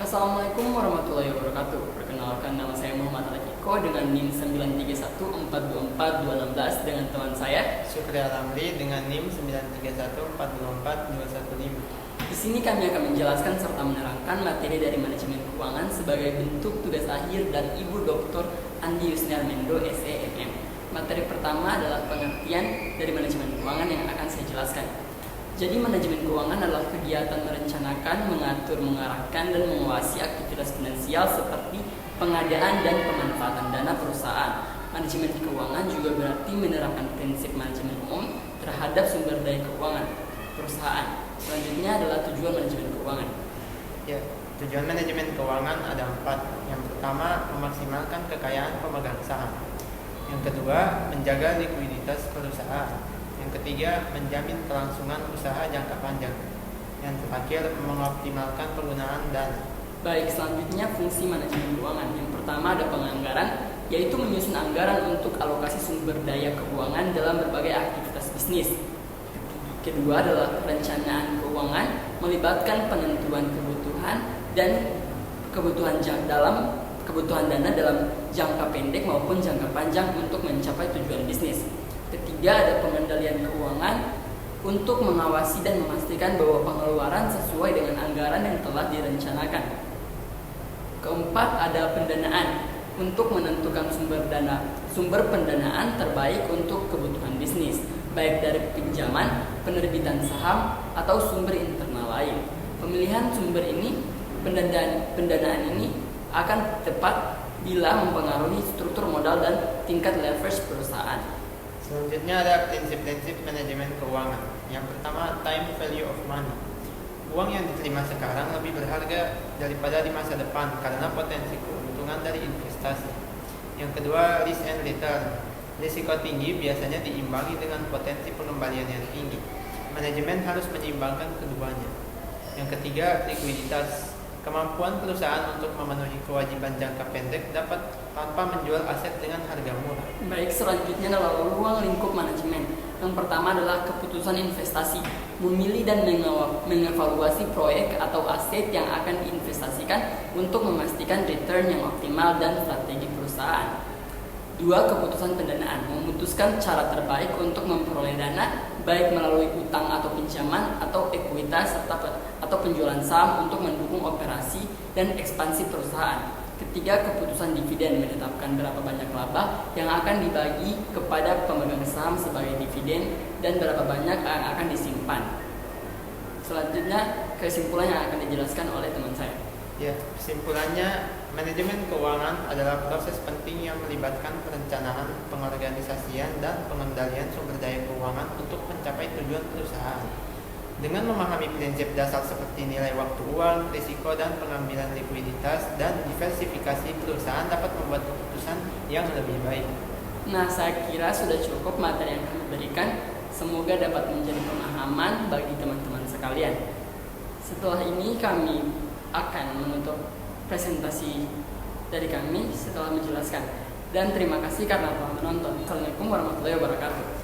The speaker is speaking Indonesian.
Assalamualaikum warahmatullahi wabarakatuh. Perkenalkan, nama saya Muhammad Alakiko dengan NIM 931424216 dengan teman saya Syukri Alamri dengan NIM 931424215. Di sini kami akan menjelaskan serta menerangkan materi dari manajemen keuangan sebagai bentuk tugas akhir dan Ibu Dr. Andi Yusniar Mendo, SEMM. Materi pertama adalah pengertian dari manajemen keuangan yang akan saya jelaskan. Jadi manajemen keuangan adalah kegiatan merencanakan, mengatur, mengarahkan, dan mengawasi aktivitas finansial seperti pengadaan dan pemanfaatan dana perusahaan. Manajemen keuangan juga berarti menerapkan prinsip manajemen umum terhadap sumber daya keuangan perusahaan. Selanjutnya adalah tujuan manajemen keuangan. Ya, tujuan manajemen keuangan ada 4. Yang pertama, memaksimalkan kekayaan pemegang saham. Yang kedua, menjaga likuiditas perusahaan. Yang ketiga, menjamin kelangsungan usaha jangka panjang. Yang terakhir, mengoptimalkan penggunaan dana. Baik, selanjutnya fungsi manajemen keuangan. Yang pertama ada penganggaran, yaitu menyusun anggaran untuk alokasi sumber daya keuangan dalam berbagai aktivitas bisnis. Kedua adalah perencanaan keuangan, melibatkan penentuan kebutuhan dan kebutuhan dana dalam jangka pendek maupun jangka panjang untuk mencapai tujuan bisnis. Ketiga ada pengendalian keuangan untuk mengawasi dan memastikan bahwa pengeluaran sesuai dengan anggaran yang telah direncanakan. Keempat ada pendanaan untuk menentukan sumber pendanaan terbaik untuk kebutuhan bisnis, baik dari pinjaman, penerbitan saham, atau sumber internal lain. Pemilihan sumber ini, pendanaan ini akan tepat bila mempengaruhi struktur modal dan tingkat leverage perusahaan. Selanjutnya ada prinsip-prinsip manajemen keuangan. Yang pertama, time value of money. Uang yang diterima sekarang lebih berharga daripada di masa depan karena potensi keuntungan dari investasi. Yang kedua, risk and return. Risiko tinggi biasanya diimbangi dengan potensi pengembalian yang tinggi. Manajemen harus menyeimbangkan keduanya. Yang ketiga, likuiditas. Kemampuan perusahaan untuk memenuhi kewajiban jangka pendek dapat tanpa menjual aset dengan harga murah. Baik, selanjutnya adalah ruang lingkup manajemen. Yang pertama adalah keputusan investasi, memilih dan mengevaluasi proyek atau aset yang akan diinvestasikan untuk memastikan return yang optimal dan strategi perusahaan. Dua, keputusan pendanaan, memutuskan cara terbaik untuk memperoleh dana, baik melalui utang atau pinjaman atau ekuitas atau penjualan saham untuk mendukung operasi dan ekspansi perusahaan. Ketiga, keputusan dividen, menetapkan berapa banyak laba yang akan dibagi kepada pemegang saham sebagai dividen dan berapa banyak yang akan disimpan. Selanjutnya, kesimpulan yang akan dijelaskan oleh teman saya. Ya, kesimpulannya, manajemen keuangan adalah proses penting yang melibatkan perencanaan, pengorganisasian, dan pengendalian sumber daya keuangan untuk mencapai tujuan perusahaan. Dengan memahami prinsip dasar seperti nilai waktu uang, risiko, dan pengambilan likuiditas, dan diversifikasi, perusahaan dapat membuat keputusan yang lebih baik. Nah, saya kira sudah cukup materi yang kami berikan. Semoga dapat menjadi pemahaman bagi teman-teman sekalian. Setelah ini kami akan menutup presentasi dari kami setelah menjelaskan. Dan terima kasih karena telah menonton. Assalamualaikum warahmatullahi wabarakatuh.